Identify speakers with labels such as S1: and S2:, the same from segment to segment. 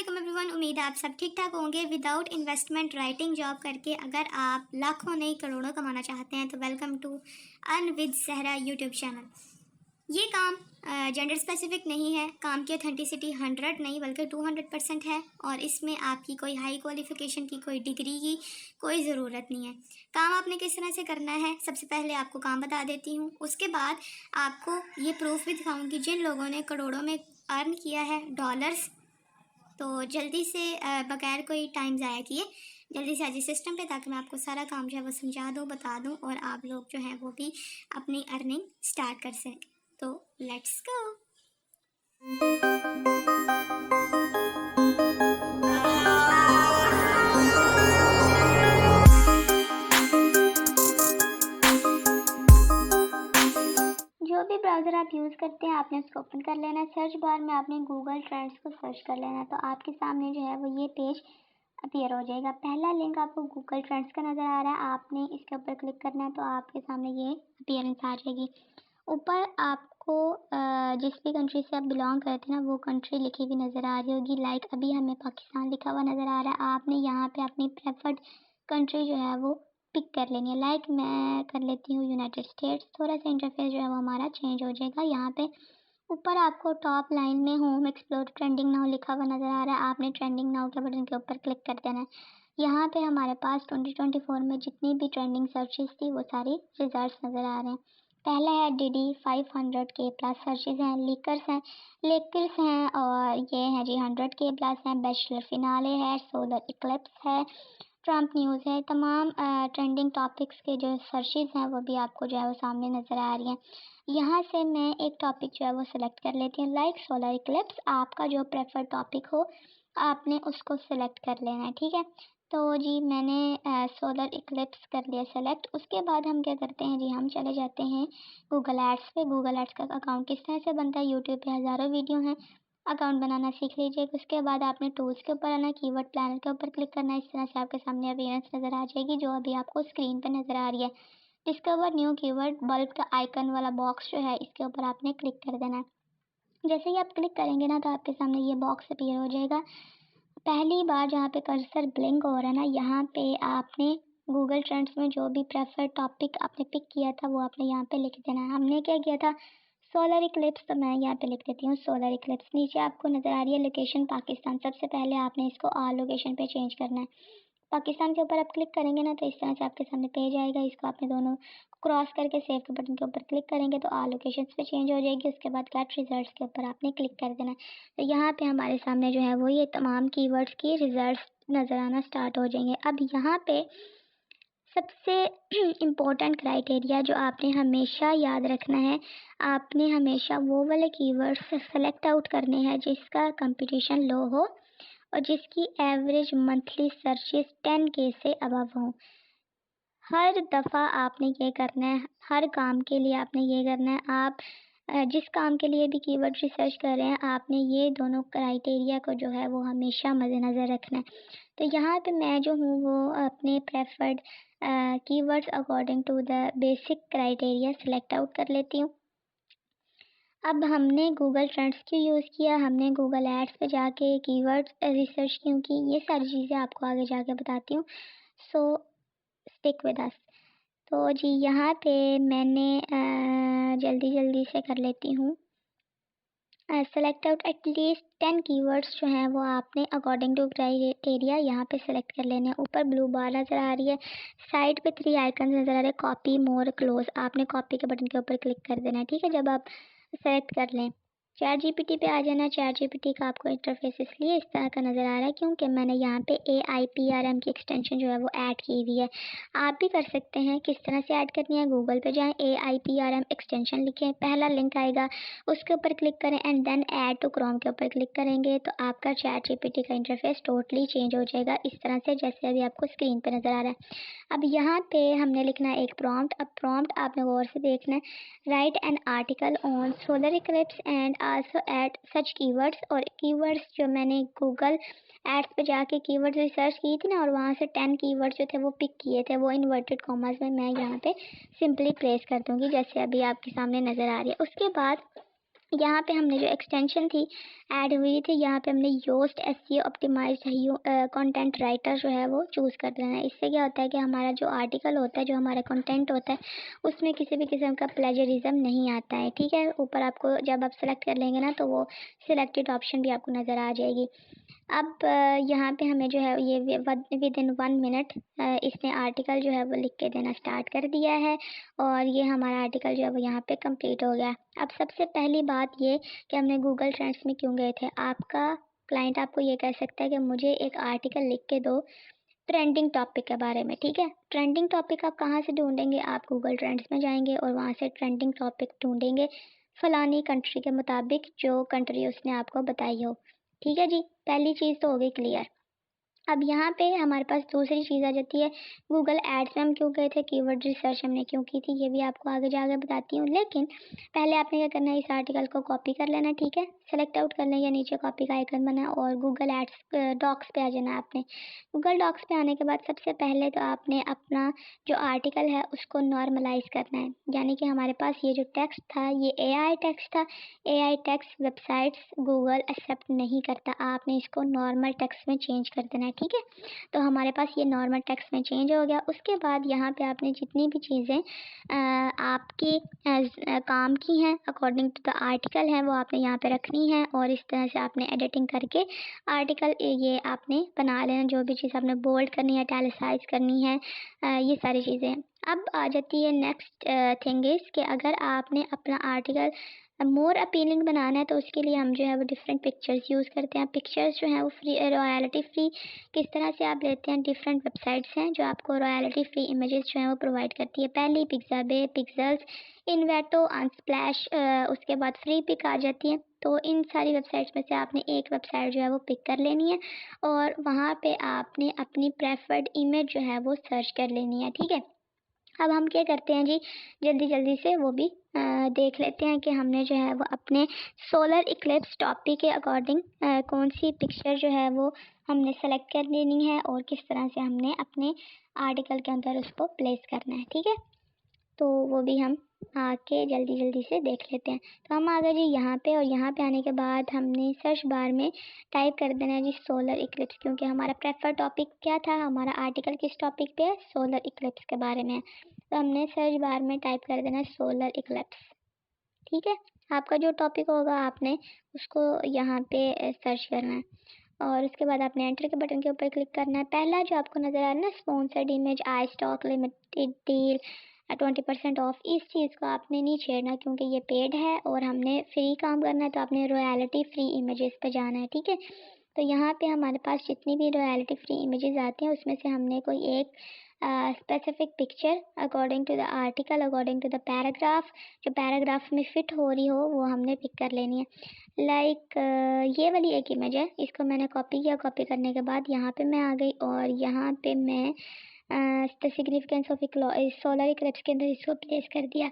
S1: वालेकुम एवरीवन, उम्मीद है आप सब ठीक ठाक होंगे। विदाउट इन्वेस्टमेंट राइटिंग जॉब करके अगर आप लाखों नहीं करोड़ों कमाना चाहते हैं तो वेलकम टू अर्न विद सहरा यूट्यूब चैनल। ये काम जेंडर स्पेसिफिक नहीं है। काम की ऑथेंटिसिटी 100 नहीं बल्कि 200% है और इसमें आपकी कोई हाई क्वालिफिकेशन की, कोई डिग्री की कोई ज़रूरत नहीं है। काम आपने किस तरह से करना है, सबसे पहले आपको काम बता देती हूँ। उसके बाद आपको ये प्रूफ भी दिखाऊँगी जिन लोगों ने करोड़ों में अर्न किया है डॉलर्स। तो जल्दी से बगैर कोई टाइम ज़ाया किए जल्दी से आ जाइए सिस्टम पे, ताकि मैं आपको सारा काम जो है वो समझा दूँ, बता दूँ और आप लोग जो हैं वो भी अपनी अर्निंग स्टार्ट कर सकें। तो लेट्स गो। जो भी ब्राउज़र आप यूज़ करते हैं आपने उसको ओपन कर लेना है। सर्च बार में आपने गूगल ट्रेंड्स को सर्च कर लेना है, तो आपके सामने जो है वो ये पेज अपीयर हो जाएगा। पहला लिंक आपको गूगल ट्रेंड्स का नज़र आ रहा है, आपने इसके ऊपर क्लिक करना है तो आपके सामने ये अपीयरेंस आ जाएगी। ऊपर आपको जिस भी कंट्री से आप बिलोंग करते हैं ना वो कंट्री लिखी हुई नज़र आ रही होगी। लाइक अभी हमें पाकिस्तान लिखा हुआ नज़र आ रहा है। आपने यहाँ पे अपनी प्रेफर्ड कंट्री जो है वो पिक कर लेनी है। लाइक मैं कर लेती हूँ यूनाइटेड स्टेट्स। थोड़ा सा इंटरफेस जो है वो हमारा चेंज हो जाएगा। यहाँ पे ऊपर आपको टॉप लाइन में होम एक्सप्लोर ट्रेंडिंग नाउ लिखा हुआ नज़र आ रहा है। आपने ट्रेंडिंग नाउ के बटन के ऊपर क्लिक कर देना है। यहाँ पे हमारे पास 2024 में जितनी भी ट्रेंडिंग सर्चेस थी वो सारी रिजल्ट्स नज़र आ रहे हैं। पहला है डीडी 500 के प्लस सर्चेस हैं, लेकर्स हैं और ये है जी 100 के प्लस हैं, बैचलर फिनाले है, सोलर इक्लिप्स है, ट्रंप न्यूज़ है। तमाम ट्रेंडिंग टॉपिक्स के जो सर्चेस हैं वो भी आपको जो है वो सामने नज़र आ रही हैं। यहाँ से मैं एक टॉपिक जो है वो सिलेक्ट कर लेती हूँ, लाइक सोलर इक्लिप्स। आपका जो प्रेफर्ड टॉपिक हो आपने उसको सिलेक्ट कर लेना है, ठीक है। तो जी मैंने सोलर इक्लिप्स कर लिया सेलेक्ट। उसके बाद हम क्या करते हैं जी, हम चले जाते हैं गूगल एड्स पे। गूगल एड्स का अकाउंट किस तरह से बनता है, यूट्यूब पे हज़ारों वीडियो हैं, अकाउंट बनाना सीख लीजिए। उसके बाद आपने टूल्स के ऊपर आना, कीवर्ड प्लानर के ऊपर क्लिक करना है। इस तरह से आपके सामने अपीयरेंस नज़र आ जाएगी जो अभी आपको स्क्रीन पे नज़र आ रही है। डिस्कवर न्यू कीवर्ड, बल्ब का आइकन वाला बॉक्स जो है इसके ऊपर आपने क्लिक कर देना है। जैसे ही आप क्लिक करेंगे ना तो आपके सामने ये बॉक्स अपीयर हो जाएगा। पहली बार जहाँ पे कर्सर ब्लिंक हो रहा है ना, यहाँ पे आपने गूगल ट्रेंड्स में जो भी प्रेफर्ड टॉपिक आपने पिक किया था वो आपने यहाँ पे लिख देना है। हमने क्या किया था, सोलर इक्लिप्स, तो मैं यहाँ पे लिख देती हूँ सोलर इक्लिप्स। नीचे आपको नज़र आ रही है लोकेशन पाकिस्तान। सबसे पहले आपने इसको ऑल लोकेशन पे चेंज करना है। पाकिस्तान के ऊपर आप क्लिक करेंगे ना तो इस तरह से आपके सामने पेज आएगा। इसको आपने दोनों क्रॉस करके सेव के बटन के ऊपर क्लिक करेंगे तो ऑल लोकेशंस पे चेंज हो जाएगी। उसके बाद गेट रिजल्ट्स के ऊपर आपने क्लिक कर देना है। तो यहाँ पे हमारे सामने जो है वो ये तमाम कीवर्ड्स की रिजल्ट्स नज़र आना स्टार्ट हो जाएंगे। अब यहाँ पे सबसे इम्पोर्टेंट क्राइटेरिया जो आपने हमेशा याद रखना है, आपने हमेशा वो वाले कीवर्ड्स सेलेक्ट आउट करने हैं जिसका कंपटीशन लो हो और जिसकी एवरेज मंथली सर्चेस 10K से अबव हो। हर दफ़ा आपने ये करना है, हर काम के लिए आपने ये करना है। आप जिस काम के लिए भी कीवर्ड रिसर्च कर रहे हैं आपने ये दोनों क्राइटेरिया को जो है वो हमेशा मद्देनज़र रखना है। तो यहाँ पे मैं जो हूँ वो अपने preferred keywords according to the basic criteria select out कर लेती हूँ। अब हमने गूगल ट्रेंड्स क्यों यूज़ किया, हमने गूगल एड्स पे जाके कीवर्ड्स रिसर्च क्यों की, ये सारी चीज़ें आपको आगे जाके बताती हूँ। सो स्टिक विद अस। तो जी यहाँ पे मैंने जल्दी से कर लेती हूँ। सेलेक्ट आउट एटलीस्ट 10 कीवर्ड्स जो हैं वो आपने अकॉर्डिंग टू क्राइटेरिया यहाँ पे सेलेक्ट कर लेने हैं। ऊपर ब्लू बार नज़र आ रही है, साइड पे 3 आइकन नज़र आ रहे हैं, कॉपी, मोर, क्लोज। आपने कॉपी के बटन के ऊपर क्लिक कर देना है, ठीक है। जब आप सेलेक्ट कर लें चैट जीपीटी पे आ जाना। चैट जीपीटी का आपको इंटरफेस इसलिए इस तरह का नज़र आ रहा है क्योंकि मैंने यहाँ पे AIPRM की एक्सटेंशन जो है वो ऐड की हुई है। आप भी कर सकते हैं। किस तरह से ऐड करनी है, गूगल पे जाएं, AIPRM एक्सटेंशन लिखें, पहला लिंक आएगा उसके ऊपर क्लिक करें and then add to Chrome के ऊपर क्लिक करेंगे तो आपका चैट जीपीटी का इंटरफेस टोटली चेंज हो जाएगा इस तरह से जैसे अभी आपको स्क्रीन पे नज़र आ रहा है। अब यहाँ पे हमने लिखना है एक प्रॉम्प्ट। अब प्रॉम्प्ट आपने गौर से देखना है, right an article on solar Eclipse and also add such keywords. और कीवर्ड्स जो मैंने गूगल एड्स पे जाके कीवर्ड्स रिसर्च की थी ना और वहाँ से 10 कीवर्ड्स जो थे वो पिक किए थे वो इन्वर्टेड कॉमास में मैं यहाँ पे सिंपली प्लेस कर दूँगी जैसे अभी आपके सामने नज़र आ रही है। उसके बाद यहाँ पे हमने जो एक्सटेंशन थी ऐड हुई थी, यहाँ पे हमने Yoast SEO optimized content writer जो है वो चूज़ कर देना है। इससे क्या होता है कि हमारा जो आर्टिकल होता है, जो हमारा कंटेंट होता है, उसमें किसी भी किस्म का प्लेजरिज्म नहीं आता है। ठीक है, ऊपर आपको जब आप सेलेक्ट कर लेंगे ना तो वो सिलेक्टेड ऑप्शन भी आपको नज़र आ जाएगी। अब यहाँ पे हमें जो है ये विद इन 1 मिनट इसने आर्टिकल जो है वो लिख के देना स्टार्ट कर दिया है और ये हमारा आर्टिकल जो है वो यहाँ पे कंप्लीट हो गया। अब सबसे पहली बात ये कि हमने गूगल ट्रेंड्स में क्यों गए थे। आपका क्लाइंट आपको ये कह सकता है कि मुझे एक आर्टिकल लिख के दो ट्रेंडिंग टॉपिक के बारे में। ठीक है, ट्रेंडिंग टॉपिक आप कहाँ से ढूंढेंगे, आप गूगल ट्रेंड्स में जाएंगे और वहाँ से ट्रेंडिंग टॉपिक ढूंढेंगे फलानी कंट्री के मुताबिक, जो कंट्री उसने आपको बताई हो। ठीक है जी, पहली चीज़ तो हो गई क्लियर। अब यहाँ पे हमारे पास दूसरी चीज़ आ जाती है, गूगल एड्स में हम क्यों गए थे, कीवर्ड रिसर्च हमने क्यों की थी, ये भी आपको आगे जाकर बताती हूँ। लेकिन पहले आपने क्या करना है, इस आर्टिकल को कॉपी कर लेना। ठीक है, सेलेक्ट आउट कर लेंगे, नीचे कॉपी का आइकन बना और गूगल एड्स डॉक्स पे आ जाना है आपने। गूगल डॉक्स पे आने के बाद सबसे पहले तो आपने अपना जो आर्टिकल है उसको नॉर्मलाइज करना है, यानी कि हमारे पास ये जो टेक्स्ट था ये AI टेक्स्ट था। AI text websites Google accept नहीं करता, आपने इसको नॉर्मल टेक्स्ट में चेंज कर देना है। ठीक है, तो हमारे पास ये नॉर्मल टेक्स्ट में चेंज हो गया। उसके बाद यहाँ पे आपने जितनी भी चीज़ें आपकी काम की हैं अकॉर्डिंग टू द आर्टिकल हैं वो आपने यहाँ पे रखनी है और इस तरह से आपने एडिटिंग करके आर्टिकल ये आपने बना लेना। जो भी चीज़ आपने बोल्ड करनी है, इटैलिसाइज करनी है, ये सारी चीज़ें। अब आ जाती है नेक्स्ट थिंग इज़ कि अगर आपने अपना आर्टिकल मोर अपीलिंग बनाना है तो उसके लिए हम जो है वो डिफरेंट पिक्चर्स यूज़ करते हैं। पिक्चर्स जो हैं वो फ्री, रॉयल्टी फ्री किस तरह से आप लेते हैं, डिफरेंट वेबसाइट्स हैं जो आपको रॉयल्टी फ्री इमेजेस जो हैं वो प्रोवाइड करती है। पहली पिक्साबे, पिक्सल्स, इन्वेटो, अनस्प्लैश, उसके बाद फ्री पिक आ जाती है। तो इन सारी वेबसाइट्स में से आपने एक वेबसाइट जो है वो पिक कर लेनी है और वहाँ पे आपने अपनी प्रेफर्ड इमेज जो है वो सर्च कर लेनी है। ठीक है, अब हम क्या करते हैं जी, जल्दी जल्दी से वो भी देख लेते हैं कि हमने जो है वो अपने सोलर इक्लिप्स टॉपिक के अकॉर्डिंग कौन सी पिक्चर जो है वो हमने सेलेक्ट कर लेनी है और किस तरह से हमने अपने आर्टिकल के अंदर उसको प्लेस करना है। ठीक है, तो वो भी हम आके जल्दी जल्दी से देख लेते हैं। तो हम आ गए जी यहाँ पे और यहाँ पे आने के बाद हमने सर्च बार में टाइप कर देना है जी सोलर इक्लिप्स, क्योंकि हमारा प्रेफर टॉपिक क्या था, हमारा आर्टिकल किस टॉपिक पे है, सोलर इक्लिप्स के बारे में है। तो हमने सर्च बार में टाइप कर देना है सोलर इक्लिप्स। ठीक है, आपका जो टॉपिक होगा आपने उसको यहाँ पे सर्च करना है और उसके बाद आपने एंटर के बटन के ऊपर क्लिक करना है। पहला जो आपको नज़र आ रहा है ना, sponsored image, I stock limited deal, 20% of, इस चीज़ को आपने नहीं छेड़ना क्योंकि ये पेड है और हमने फ्री काम करना है। तो आपने रॉयल्टी फ्री इमेजेस पे जाना है। ठीक है, तो यहाँ पे हमारे पास जितनी भी रॉयल्टी फ्री इमेजेस आती हैं उसमें से हमने कोई एक specific picture according to the article, according to the paragraph, जो पैराग्राफ में फिट हो रही हो वो हमने पिक कर लेनी है। लाइक ये वाली एक इमेज है, इसको मैंने कॉपी किया। कॉपी करने के बाद यहाँ पे मैं आ गई और यहाँ पे मैं the significance of solar Eclipse के अंदर इसको प्लेस कर दिया।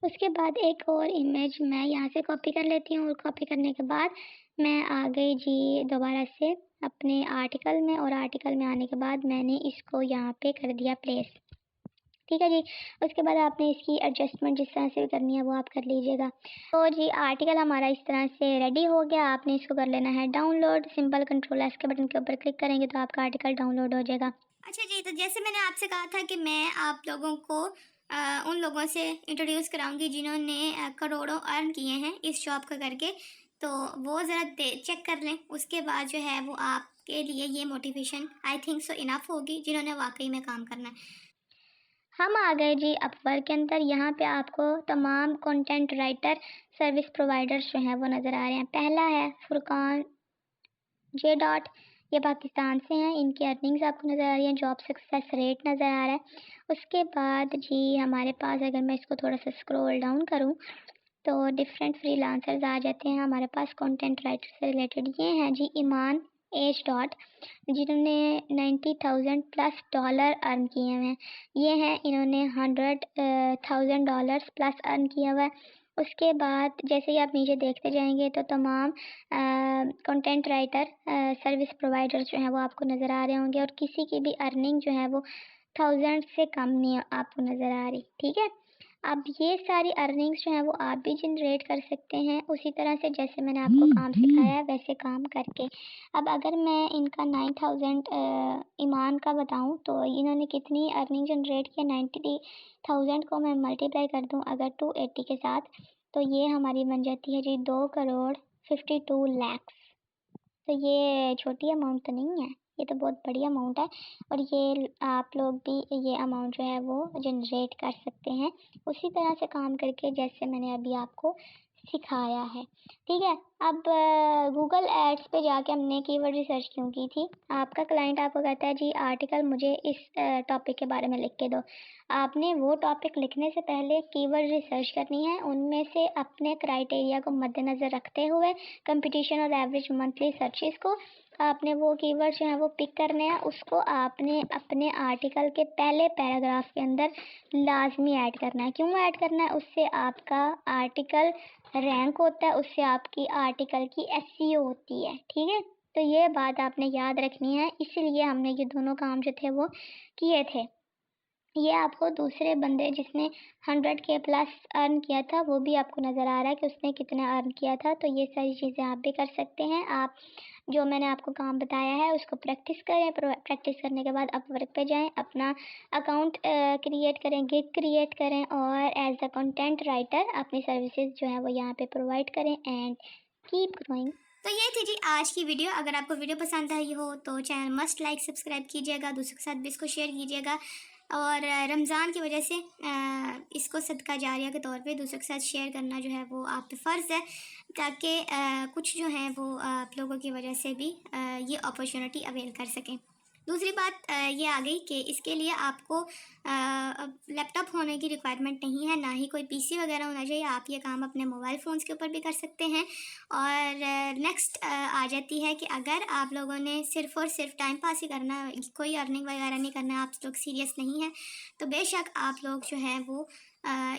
S1: उसके बाद एक और इमेज मैं यहाँ से कॉपी कर लेती हूँ और कॉपी करने के बाद मैं आ गई जी दोबारा से अपने आर्टिकल में और आर्टिकल में आने के बाद मैंने इसको यहाँ पे कर दिया प्लेस। ठीक है जी, उसके बाद आपने इसकी एडजस्टमेंट जिस तरह से भी करनी है वो आप कर लीजिएगा। तो जी आर्टिकल हमारा इस तरह से रेडी हो गया। आपने इसको कर लेना है डाउनलोड, सिंपल कंट्रोल एस के बटन के ऊपर क्लिक करेंगे तो आपका आर्टिकल डाउनलोड हो जाएगा।
S2: अच्छा जी, तो जैसे मैंने आपसे कहा था कि मैं आप लोगों को उन लोगों से इंट्रोड्यूस कराऊंगी जिन्होंने करोड़ों अर्न किए हैं इस जॉब का करके, तो वो ज़रा चेक कर लें। उसके बाद जो है वो आपके लिए ये motivation I think so enough होगी जिन्होंने वाकई में काम करना है।
S1: हम आ गए जी अपवर्क के अंदर। यहाँ पे आपको तमाम कंटेंट राइटर सर्विस प्रोवाइडर्स जो हैं वो नज़र आ रहे हैं। पहला है फुरकान जे डॉट, ये पाकिस्तान से हैं, इनकी अर्निंग्स आपको नज़र आ रही हैं, जॉब सक्सेस रेट नज़र आ रहा है। उसके बाद जी हमारे पास अगर मैं इसको थोड़ा सा स्क्रॉल डाउन करूँ तो डिफरेंट फ्रीलांसर्स आ जाते हैं हमारे पास कंटेंट राइटर से रिलेटेड। ये हैं जी ईमान एच डॉट, जिन्होंने 90,000 प्लस डॉलर अर्न किए हुए हैं। ये हैं, इन्होंने 100,000 डॉलर्स प्लस अर्न किया हुआ है। उसके बाद जैसे ही आप नीचे देखते जाएंगे तो तमाम कंटेंट राइटर सर्विस प्रोवाइडर्स जो हैं वो आपको नज़र आ रहे होंगे और किसी की भी अर्निंग जो है वो 1000 से कम नहीं आपको नज़र आ रही। ठीक है, अब ये सारी अर्निंग्स जो हैं वो आप भी जनरेट कर सकते हैं उसी तरह से जैसे मैंने आपको काम सिखाया है वैसे काम करके। अब अगर मैं इनका 9000 ईमान का बताऊं तो इन्होंने कितनी अर्निंग जनरेट किया, 90,000 को मैं मल्टीप्लाई कर दूं अगर 280 के साथ, तो ये हमारी बन जाती है जी 2 करोड़ 52 लाख। तो ये छोटी अमाउंट तो नहीं है, ये तो बहुत बड़ी अमाउंट है। और ये आप लोग भी ये अमाउंट जो है वो जनरेट कर सकते हैं उसी तरह से काम करके जैसे मैंने अभी आपको सिखाया है। ठीक है। अब गूगल एड्स पे जाके हमने कीवर्ड रिसर्च क्यों की थी? आपका क्लाइंट आपको कहता है जी आर्टिकल मुझे इस टॉपिक के बारे में लिख के दो। आपने वो टॉपिक लिखने से पहले कीवर्ड रिसर्च करनी है, उनमें से अपने क्राइटेरिया को मद्देनज़र रखते हुए कंपटीशन और एवरेज मंथली सर्चेस को आपने वो कीवर्ड जो है वो पिक करने हैं, उसको आपने अपने आर्टिकल के पहले पैराग्राफ के अंदर लाजमी ऐड करना है। क्यों ऐड करना है? उससे आपका आर्टिकल रैंक होता है, उससे आपकी आर्टिकल की एसईओ होती है। ठीक है। तो ये बात आपने याद रखनी है, इसीलिए हमने ये दोनों काम जो थे वो किए थे। ये आपको दूसरे बंदे जिसने 100K प्लस अर्न किया था वो भी आपको नज़र आ रहा है कि उसने कितना अर्न किया था। तो ये सारी चीज़ें आप भी कर सकते हैं। आप जो मैंने आपको काम बताया है उसको प्रैक्टिस करें, प्रैक्टिस करने के बाद अपवर्क पे जाएं, अपना अकाउंट क्रिएट करें, गिग क्रिएट करें और एज अ कंटेंट राइटर अपनी सर्विसेज जो है वो यहाँ पे प्रोवाइड करें एंड कीप ग्रोइंग।
S2: तो ये थी जी आज की वीडियो। अगर आपको वीडियो पसंद आई हो तो चैनल मस्ट लाइक सब्सक्राइब कीजिएगा, दूसरों के साथ भी इसको शेयर कीजिएगा और रमज़ान की वजह से इसको सदका जारिया के तौर पे दूसरों के साथ शेयर करना जो है वो आप पे फ़र्ज़ है, ताकि कुछ जो है वो आप लोगों की वजह से भी ये अपॉर्चुनिटी अवेल कर सकें। दूसरी बात ये आ गई कि इसके लिए आपको लैपटॉप होने की रिक्वायरमेंट नहीं है, ना ही कोई पीसी वगैरह होना चाहिए। आप ये काम अपने मोबाइल फ़ोन्स के ऊपर भी कर सकते हैं। और नेक्स्ट आ जाती है कि अगर आप लोगों ने सिर्फ़ और सिर्फ टाइम पास ही करना है, कोई अर्निंग वगैरह नहीं करना है, आप लोग सीरियस नहीं हैं, तो बेशक आप लोग जो है वो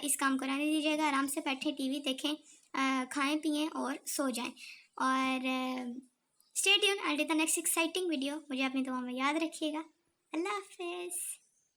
S2: इस काम को रहने दीजिएगा। आराम से बैठे टीवी देखें, खाएं पिएं और सो जाएं। और stay tune until the next exciting video. मुझे अपनी दुआ में याद रखिएगा। अल्लाह हाफ़िज़।